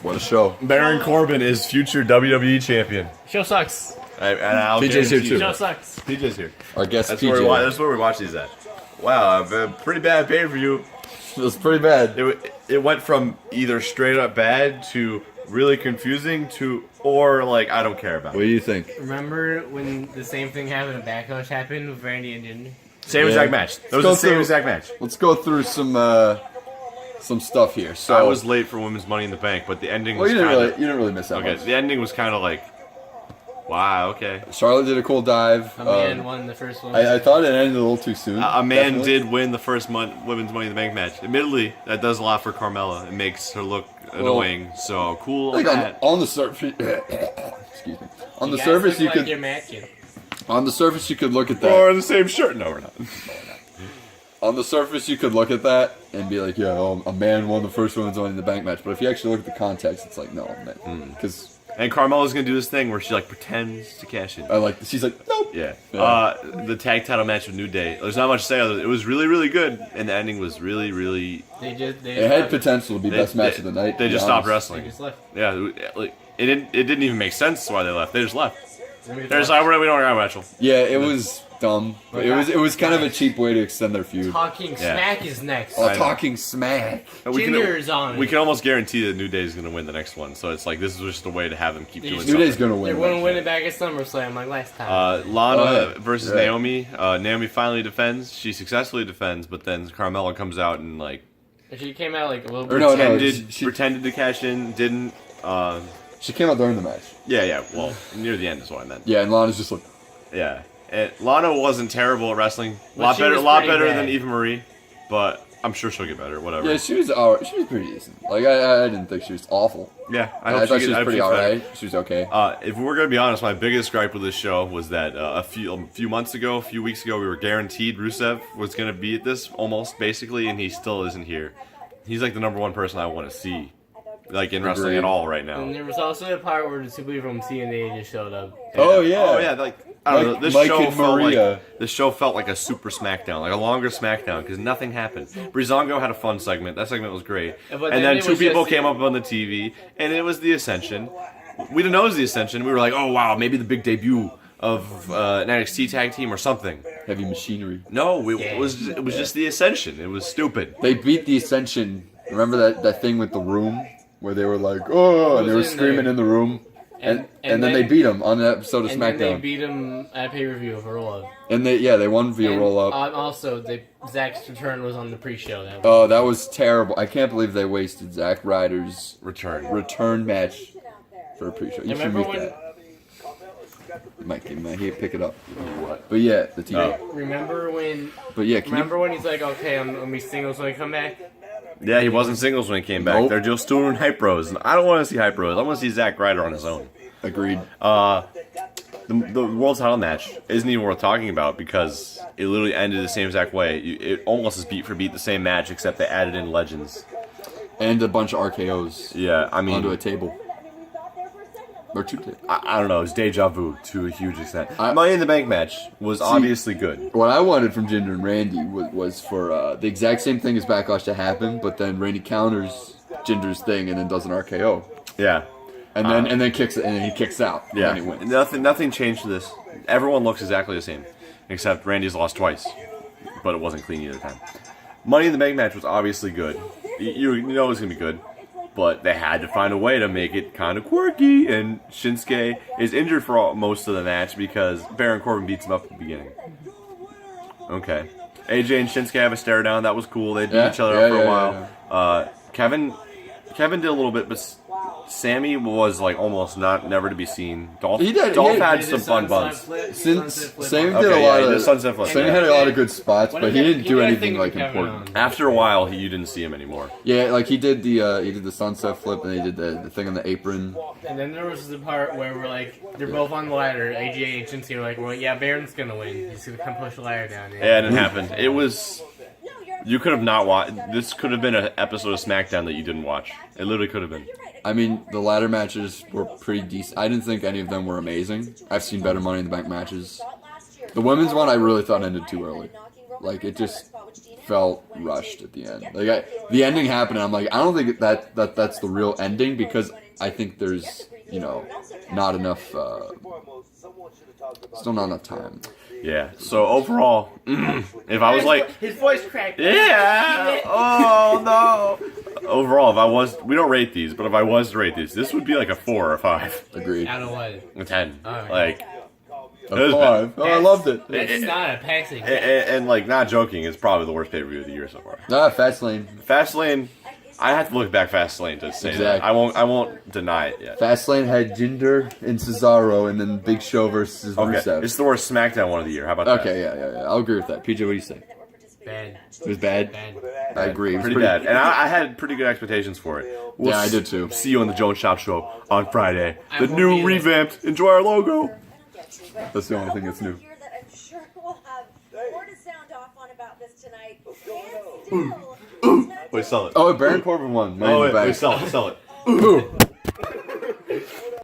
What a show. Baron Corbin is future WWE champion. Show sucks. PJ's here too. Show sucks. PJ's here. Our guest That's PJ. that's where we watch these at. Wow, a pretty bad pay-per-view. It was pretty bad. It went from either straight up bad to really confusing to like I don't care about What it. do you think? Remember when the same thing happened at Backlash happened with Randy and Jinder? Same Yeah. exact match. That was go the same through- exact match. Let's go through some stuff here. So I was late for Women's Money in the Bank, but the ending Well, was you kind didn't of really miss that okay. much. The ending was kind of like, wow, okay. Charlotte did a cool dive. A man won the first one. I thought it ended a little too soon. A man definitely. did win the first Women's Money in the Bank match. Admittedly, that does a lot for Carmella. It makes her look annoying. So cool. Like on on, that. on the surface, excuse me. On the guys surface, look you like could you're matching. on the surface you could look at that. We're in the same shirt. No, we're not. On the surface, you could look at that and be like, "Yeah, a man won the first Women's Money in the Bank match." But if you actually look at the context, it's like, no, man, because And Carmella's gonna do this thing where she like pretends to cash in. I like. She's like, nope. Yeah. Yeah. The tag title match with New Day. There's not much to say other than it was really, really good, and the ending was really, really. It had potential to be best match of the night. They to be just stopped honest. They wrestling. just left. Yeah, like it didn't even make sense why they left. They just left. Let me They're just talk- like, we don't got Rachel. Yeah, it was dumb. But it was kind of a cheap way to extend their feud. Talking smack is next. Oh, I know. talking smack. Jinder's on We it. can almost guarantee that New Day is going to win the next one. So it's like this is just a way to have them keep They doing just- New something. Day's gonna They're win. going to win it back at SummerSlam like last time. Lana Oh, yeah. versus Yeah. Naomi. Naomi finally defends. She successfully defends, but then Carmella comes out and like She came out like a little Or bit. no, pretended to cash in, didn't. She came out during the match. Yeah. Well, near the end is what I meant. Yeah, and Lana's just like, Yeah. And Lana wasn't terrible at wrestling. A But lot she better, was lot pretty better bad. than Eva Marie, but I'm sure she'll get better. Whatever. yeah, she was alright. She was pretty decent. Like I didn't think she was awful. Yeah, I hope thought she was I hope pretty gets better. alright. She was okay. If we're gonna be honest, my biggest gripe with this show was that a few months ago, a few weeks ago, we were guaranteed Rusev was gonna be at this almost basically, and he still isn't here. He's like the number one person I want to see, like in wrestling Agreed. at all right now. And there was also a part where the two people from TNA just showed up. Oh yeah. Oh yeah, like I don't know. This Mike show and felt Maria. like this show felt like a super SmackDown, like a longer SmackDown, because nothing happened. Breezango had a fun segment. That segment was great. Yeah, but And then then it two was people just- came up on the TV, and it was the Ascension. We didn't know it was the Ascension. We were like, oh wow, maybe the big debut of an NXT tag team or something. Heavy machinery. No, it was just the Ascension. It was stupid. They beat the Ascension. Remember that thing with the room where they were like, oh, and they were was in screaming there. in the room. And then they beat them on an episode of And then they SmackDown. beat him at pay-per-view of a roll-up. And they won via And, roll up. Also, Zach's return was on the pre-show. That Oh, that was terrible. I can't believe they wasted Zack Ryder's return match for a pre-show. You should remember mute when- that. Might pick it up. But yeah, the TV. Remember when? But yeah, can Remember when he's like, "Okay, I'm gonna be singles when I come back." Yeah, he wasn't singles when he came back. Nope. They're just doing Hype Bros. And I don't want to see Hype Bros. I want to see Zack Ryder on his own. you agreed? The world title match isn't even worth talking about because it literally ended the same exact way. It almost is beat for beat the same match, except they added in legends. And a bunch of RKO's Yeah, I mean, onto a table. Or two tables. I don't know. It's deja vu to a huge extent. I- Money in the Bank match was obviously good. What I wanted from Jinder and Randy was for the exact same thing as Backlash to happen, but then Randy counters Jinder's thing and then does an RKO, Yeah, and then kicks it, and then he kicks out. yeah. And then he wins. Nothing changed to this. Everyone looks exactly the same, except Randy's lost twice, but it wasn't clean either time. Money in the Bank match was obviously good. You know it was gonna be good. But they had to find a way to make it kind of quirky, and Shinsuke is injured for most of the match because Baron Corbin beats him up at the beginning. Okay. AJ and Shinsuke have a stare down. That was cool. They beat Yeah, each other yeah, up for a yeah, while. Kevin did a little bit, but Sammy was like almost never to be seen. Dolph He did- Dolph he- had They some did fun sunset buns. flip, Since sunset flip Sammy on- did Okay, a lot yeah, he of did sunset flip. Sammy had a lot of good spots, What but did he that- didn't do had a anything thing like with Kevin important. on. After a while, you didn't see him anymore. Yeah, like he did the sunset flip, and he did the thing on the apron. And then there was the part where we're like, they're both on the ladder. AJ and Shinsuke were like, "Well, yeah, Baron's gonna win. He's gonna come push the ladder down." Yeah, it didn't happen. It was. You could have not watched. This could have been an episode of SmackDown that you didn't watch. It literally could have been. I mean, the ladder matches were pretty decent. I didn't think any of them were amazing. I've seen better Money in the Bank matches. The women's one, I really thought ended too early. Like, it just felt rushed at the end. Like the ending happened, and I'm like, I don't think that's the real ending because I think there's not enough. Still not enough time. Yeah. So overall, if I was like, his voice cracked. yeah, oh no. Overall, we don't rate these, but if I was to rate these, this would be like a 4 or 5, Agreed. Out of what? a 10. Oh, Like, A it was 5. Oh, I loved it. It's not a passing. and like, not joking, it's probably the worst pay-per-view of the year so far. Fastlane. Fastlane, I have to look back Fastlane to say that. Exactly. I won't deny it yet. Fastlane had Jinder and Cesaro, and then Big Show versus Okay, Rusev. it's the worst SmackDown one of the year. How about that? Okay, yeah. I'll agree with that. PJ, what do you say? Bad. It was bad. Bad. I agree. It was Pretty bad. And I had pretty good expectations for it. Yeah, I did too. See you on the Jones Shop Show on Friday. I The won't new be there. revamped. Enjoy our logo. That's the only thing that's new. Here that I'm sure we'll have more to sound off on about this tonight. And still, Wait, sell it. Oh, Baron Corbin won. Money in the Bank. sell it. Ooh.